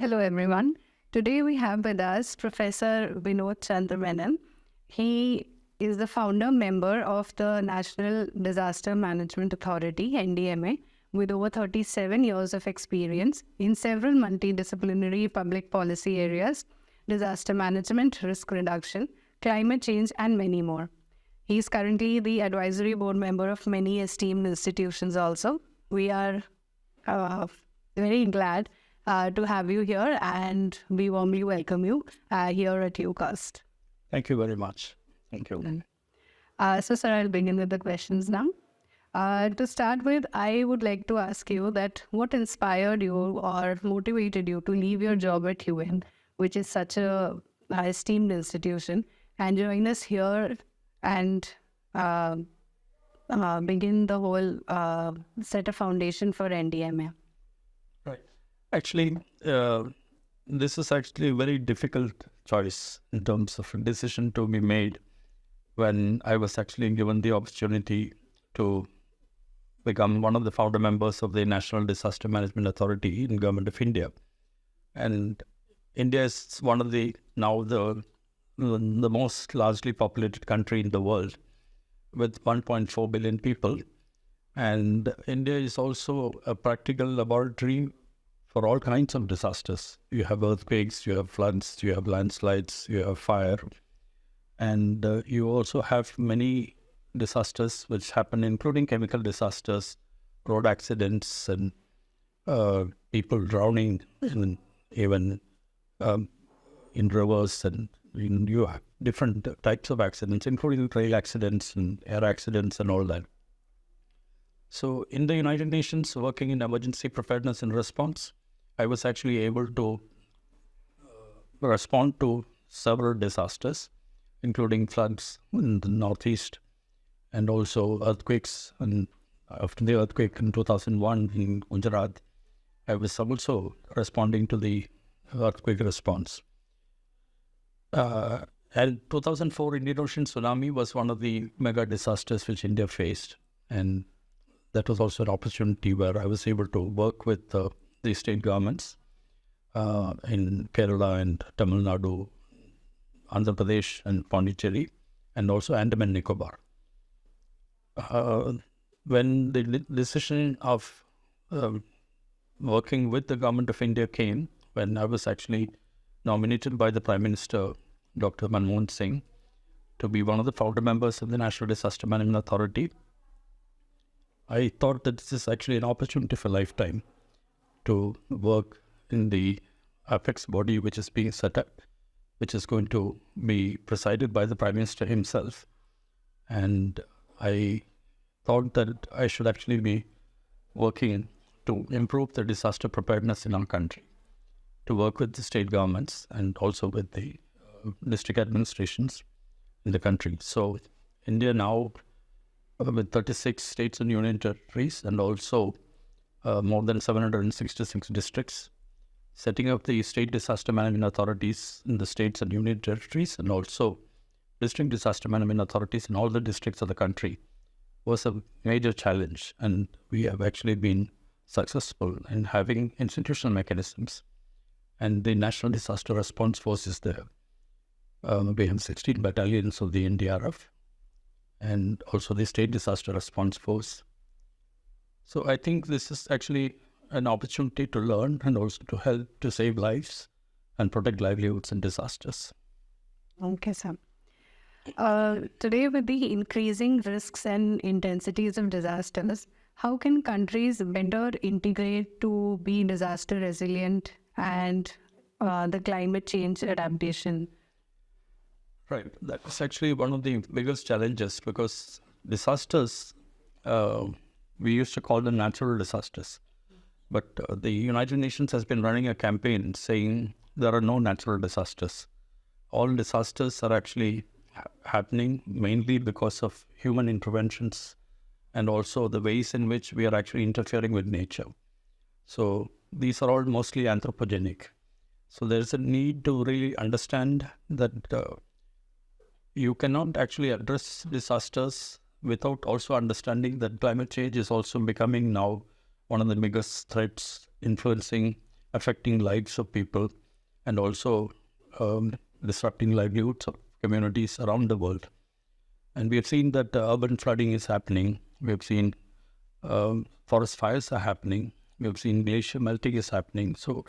Hello, everyone. Today we have with us Professor Vinod Menon. He is the founder member of the National Disaster Management Authority, NDMA, with over 37 years of experience in several multidisciplinary public policy areas, disaster management, risk reduction, climate change, and many more. He is currently the advisory board member of many esteemed institutions also. We are very glad to have you here, and we warmly welcome you here at UCOST. Thank you very much. Thank you. So, sir, I'll begin with the questions now. To start with, I would like to ask you that what inspired you or motivated you to leave your job at UN, which is such a esteemed institution, and join us here and begin the whole set a foundation for NDMA? Right. Actually, this is actually a very difficult choice in terms of a decision to be made when I was actually given the opportunity to become one of the founder members of the National Disaster Management Authority in Government of India. And India is one of the most largely populated country in the world with 1.4 billion people. And India is also a practical laboratory for all kinds of disasters. You have earthquakes, you have floods, you have landslides, you have fire. And you also have many disasters which happen, including chemical disasters, road accidents, and people drowning, and even in rivers. And you have different types of accidents, including rail accidents and air accidents and all that. So in the United Nations, working in emergency preparedness and response, I was actually able to respond to several disasters, including floods in the Northeast and also earthquakes. And after the earthquake in 2001 in Gujarat, I was also responding to the earthquake response. And 2004 Indian Ocean tsunami was one of the mega disasters which India faced. And that was also an opportunity where I was able to work with the state governments in Kerala and Tamil Nadu, Andhra Pradesh and Pondicherry, and also Andaman and Nicobar. When the decision of working with the government of India came, when I was actually nominated by the Prime Minister, Dr. Manmohan Singh, to be one of the founder members of the National Disaster Management Authority, I thought that this is actually an opportunity for a lifetime to work in the apex body which is being set up, which is going to be presided by the Prime Minister himself. And I thought that I should actually be working to improve the disaster preparedness in our country, to work with the state governments and also with the district administrations in the country. So India now, with 36 states and union territories and also more than 766 districts, setting up the state disaster management authorities in the states and union territories and also district disaster management authorities in all the districts of the country was a major challenge. And we have actually been successful in having institutional mechanisms. And the National Disaster Response Force is there. We have 16 battalions of the NDRF and also the State Disaster Response Force. So I think this is actually an opportunity to learn and also to help to save lives and protect livelihoods in disasters. Okay, sir. Today, with the increasing risks and intensities of disasters, how can countries better integrate to be disaster resilient and the climate change adaptation? Right. That is actually one of the biggest challenges because disasters, we used to call them natural disasters. But the United Nations has been running a campaign saying there are no natural disasters. All disasters are actually happening mainly because of human interventions and also the ways in which we are actually interfering with nature. So these are all mostly anthropogenic. So there's a need to really understand that you cannot actually address disasters without also understanding that climate change is also becoming now one of the biggest threats influencing affecting lives of people and also disrupting livelihoods of communities around the world. And we have seen that urban flooding is happening. We have seen forest fires are happening. We have seen glacier melting is happening. So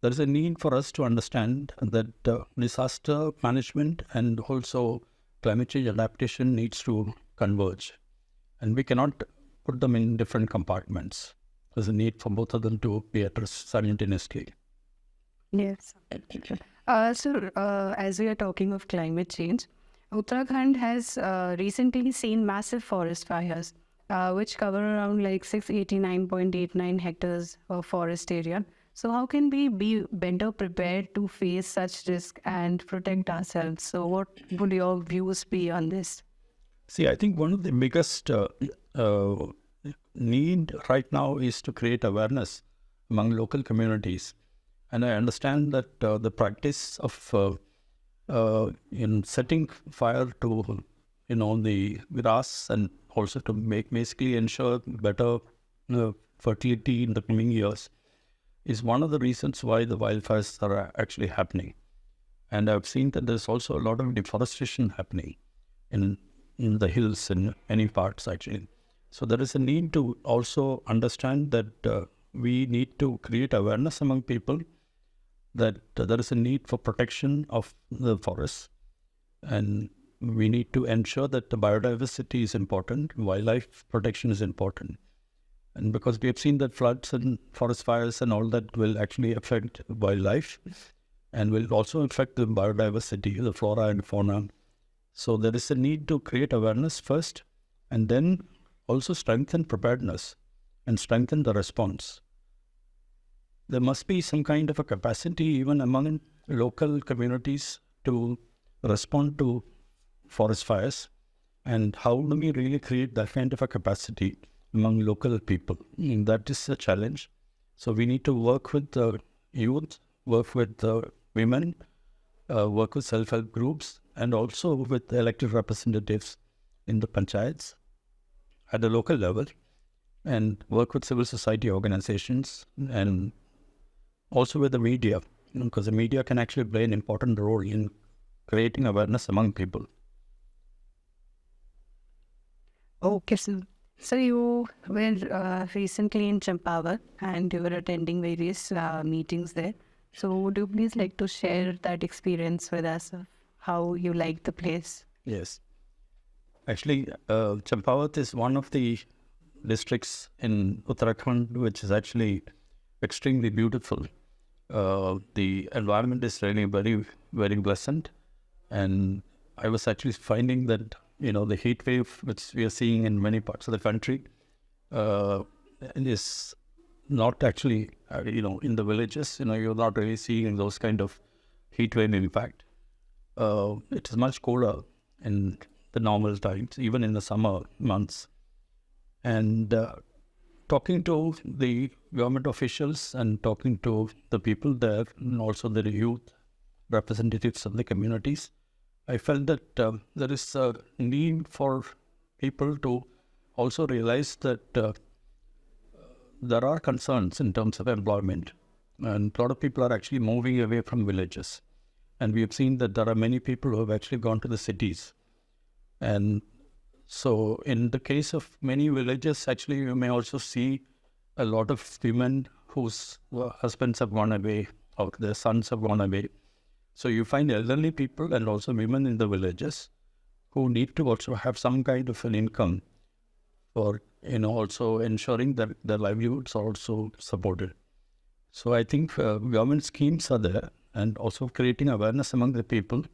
there is a need for us to understand that disaster management and also climate change adaptation needs to converge. And we cannot put them in different compartments. There's a need for both of them to be addressed simultaneously. Yes. As we are talking of climate change, Uttarakhand has recently seen massive forest fires, which cover around like 689.89 hectares of forest area. So how can we be better prepared to face such risk and protect ourselves? So what would your views be on this? See, I think one of the biggest need right now is to create awareness among local communities. And I understand that the practice of in setting fire to the grass and also to basically ensure better fertility in the coming years is one of the reasons why the wildfires are actually happening. And I've seen that there's also a lot of deforestation happening in the hills in many parts actually. So there is a need to also understand that we need to create awareness among people that there is a need for protection of the forests, and we need to ensure that the biodiversity is important, wildlife protection is important. And because we have seen that floods and forest fires and all that will actually affect wildlife and will also affect the biodiversity, the flora and fauna. So there is a need to create awareness first and then also strengthen preparedness and strengthen the response. There must be some kind of a capacity even among local communities to respond to forest fires. And how do we really create that kind of a capacity among local people? And that is a challenge. So we need to work with the youth, work with the women, work with self-help groups, and also with the elected representatives in the panchayats at the local level, and work with civil society organizations and also with the media, because the media can actually play an important role in creating awareness among people. Okay, so you were recently in Champawat and you were attending various meetings there. So would you please like to share that experience with us of how you like the place? Yes. Actually, Champawat is one of the districts in Uttarakhand which is actually extremely beautiful. The environment is really very, very pleasant. And I was actually finding that, the heat wave which we are seeing in many parts of the country is not actually, in the villages, you're not really seeing those kind of heat wave impact. It is much cooler in the normal times, even in the summer months. And talking to the government officials and talking to the people there and also the youth representatives of the communities, I felt that there is a need for people to also realize that there are concerns in terms of employment, and a lot of people are actually moving away from villages. And we have seen that there are many people who have actually gone to the cities. And so in the case of many villages, actually you may also see a lot of women whose husbands have gone away or their sons have gone away. So you find elderly people and also women in the villages who need to also have some kind of an income for, also ensuring that their livelihoods are also supported. So I think government schemes are there, and also creating awareness among the people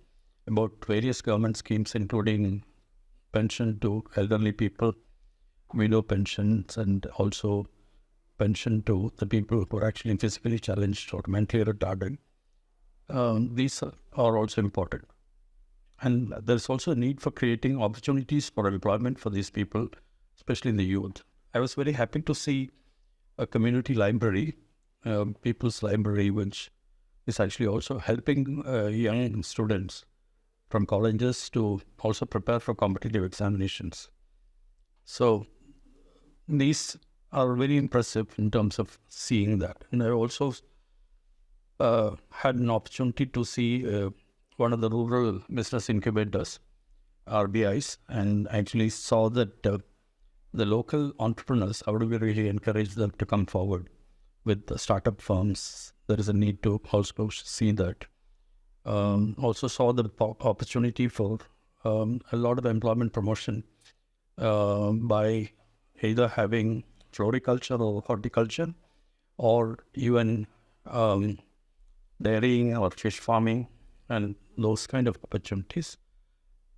about various government schemes, including pension to elderly people, widow pensions, and also pension to the people who are actually physically challenged or mentally retarded. These are also important. And there's also a need for creating opportunities for employment for these people, especially in the youth. I was very happy to see a community library, People's Library, which is actually also helping young students from colleges to also prepare for competitive examinations. So these are very impressive in terms of seeing that. And I also had an opportunity to see one of the rural business incubators, RBIs, and actually saw that the local entrepreneurs, how do we really encourage them to come forward with the startup firms? There is a need to also see that. Also saw the opportunity for a lot of employment promotion by either having floriculture or horticulture, or even dairying or fish farming and those kind of opportunities.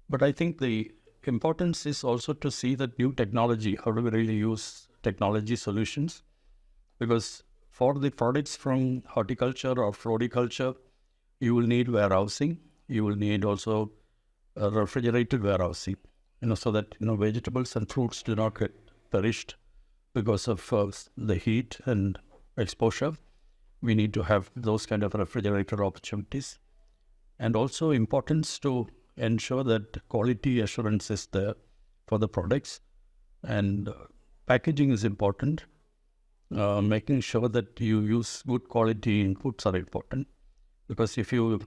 But I think the importance is also to see that new technology, how do we really use technology solutions? Because for the products from horticulture or floriculture, you will need warehousing. You will need also refrigerated warehousing, so that, vegetables and fruits do not get perished because of the heat and exposure. We need to have those kind of refrigerator opportunities. And also importance to ensure that quality assurance is there for the products. And packaging is important. Making sure that you use good quality inputs are important. Because if you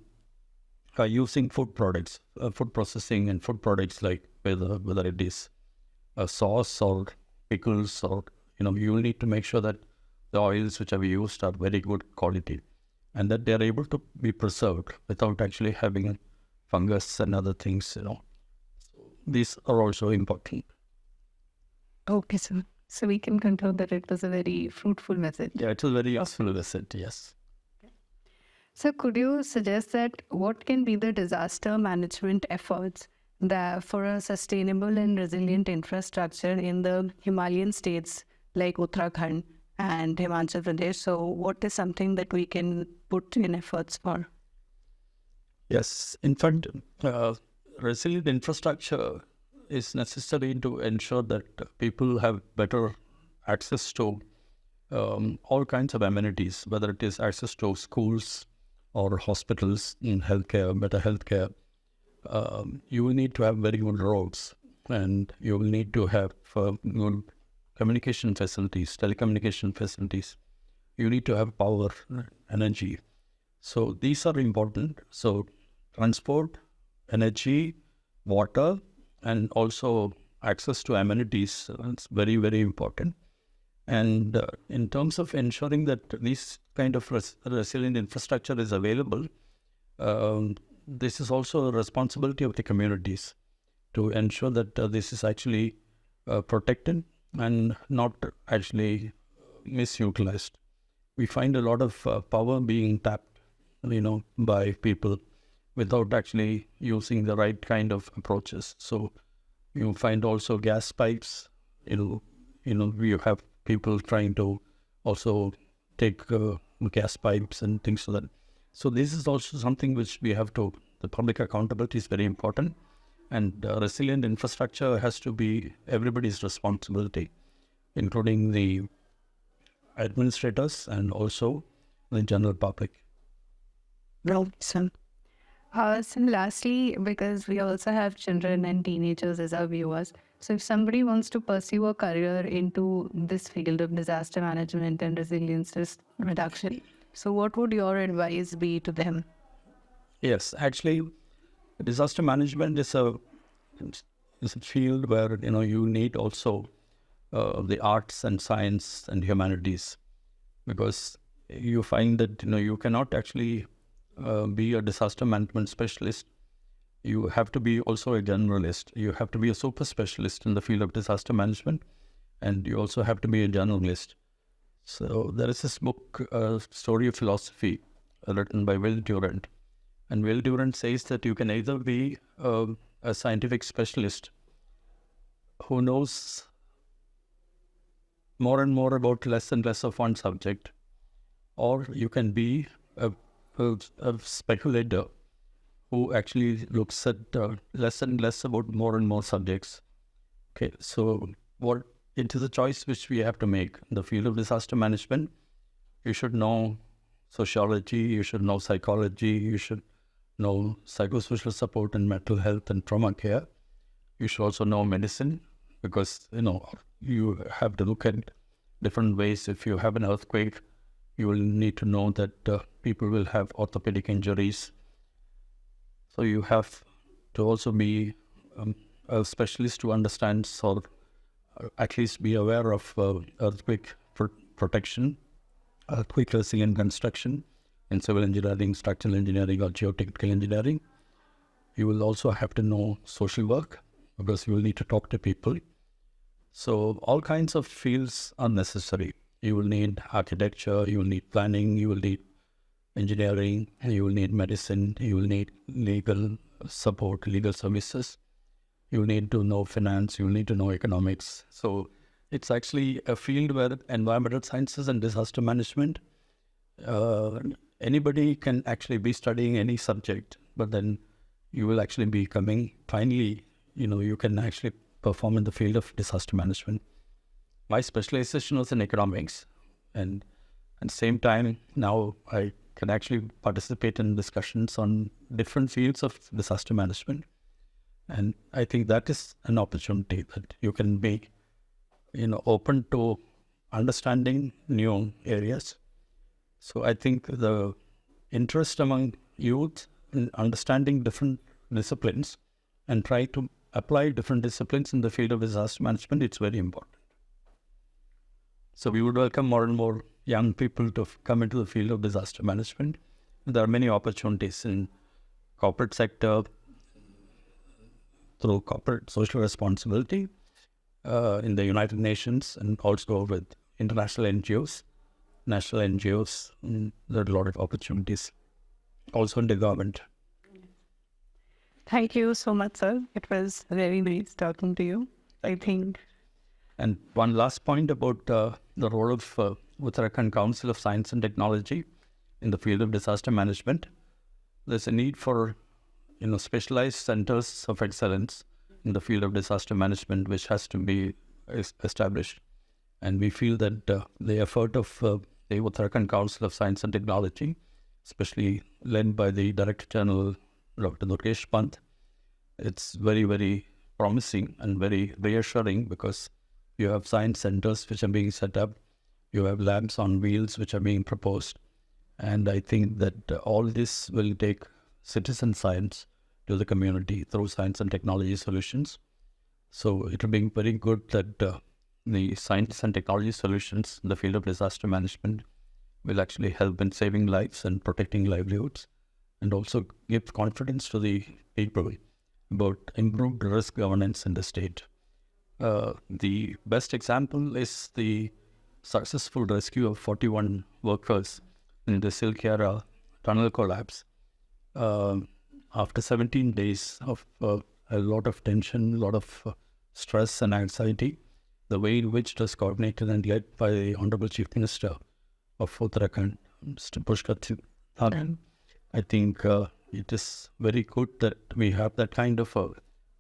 are using food products, food processing and food products, like whether it is a sauce or pickles, or you will need to make sure that the oils which are used are very good quality, and that they are able to be preserved without actually having fungus and other things. So these are also important. Okay, sir. So we can conclude that it was a very fruitful visit. Yeah, it was a very useful visit. Yes. So could you suggest that what can be the disaster management efforts for a sustainable and resilient infrastructure in the Himalayan states like Uttarakhand and Himachal Pradesh? So what is something that we can put in efforts for? Yes, in fact, resilient infrastructure is necessary to ensure that people have better access to all kinds of amenities, whether it is access to schools or hospitals, in healthcare, better healthcare. You will need to have very good roads, and you will need to have good communication facilities, telecommunication facilities. You need to have power, energy. So these are important. So transport, energy, water, and also access to amenities, it's very, very important. And in terms of ensuring that this kind of resilient infrastructure is available, this is also a responsibility of the communities to ensure that this is actually protected and not actually misutilized. We find a lot of power being tapped, by people without actually using the right kind of approaches. So you find also gas pipes. You have people trying to also take gas pipes and things like that. So this is also something which we have to, the public accountability is very important, and resilient infrastructure has to be everybody's responsibility, including the administrators and also the general public. Well, so lastly, because we also have children and teenagers as our viewers, so if somebody wants to pursue a career into this field of disaster management and resilience risk reduction, so what would your advice be to them? Yes, actually, disaster management is a field where you need also the arts and science and humanities, because you find that you cannot actually be a disaster management specialist. You have to be also a generalist. You have to be a super specialist in the field of disaster management, and you also have to be a generalist. So there is this book, Story of Philosophy, written by Will Durant. And Will Durant says that you can either be a scientific specialist who knows more and more about less and less of one subject, or you can be a speculator who actually looks at less and less about more and more subjects. Okay, so it is a choice which we have to make. In the field of disaster management, you should know sociology, you should know psychology, you should know psychosocial support and mental health and trauma care. You should also know medicine, because you have to look at different ways. If you have an earthquake, You will need to know that people will have orthopedic injuries. So you have to also be a specialist to understand or at least be aware of earthquake protection, earthquake resilient construction in civil engineering, structural engineering, or geotechnical engineering. You will also have to know social work because you will need to talk to people. So all kinds of fields are necessary. You will need architecture, you will need planning, you will need engineering, you will need medicine, you will need legal support, legal services. You will need to know finance, you will need to know economics. So it's actually a field where environmental sciences and disaster management, anybody can actually be studying any subject, but then you will actually be coming, finally, you can actually perform in the field of disaster management. My specialization was in economics, and at the same time, now I can actually participate in discussions on different fields of disaster management. And I think that is an opportunity that you can be, open to understanding new areas. So I think the interest among youth in understanding different disciplines and try to apply different disciplines in the field of disaster management, it's very important. So we would welcome more and more young people to come into the field of disaster management. There are many opportunities in corporate sector, through corporate social responsibility, in the United Nations, and also with international NGOs, national NGOs. There are a lot of opportunities also in the government. Thank you so much, sir. It was very nice talking to you. I think. And one last point about the role of Uttarakhand Council of Science and Technology in the field of disaster management. There's a need for specialized centers of excellence in the field of disaster management, which has to be established. And we feel that the effort of the Uttarakhand Council of Science and Technology, especially led by the Director General, Dr. Durgesh Pant, it's very, very promising and very reassuring because you have science centers which are being set up, you have labs on wheels which are being proposed. And I think that all this will take citizen science to the community through science and technology solutions. So it will be very good that the science and technology solutions in the field of disaster management will actually help in saving lives and protecting livelihoods, and also give confidence to the people about improved risk governance in the state. The best example is the successful rescue of 41 workers in the Silkyara tunnel collapse. After 17 days of a lot of tension, a lot of stress and anxiety, the way in which it was coordinated and led by the Honorable Chief Minister of Uttarakhand, Mr. Pushkar Thakur, I think it is very good that we have that kind of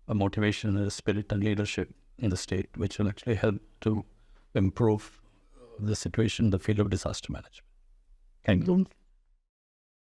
a motivation, a spirit and leadership in the state, which will actually help to improve the situation in the field of disaster management. Thank you.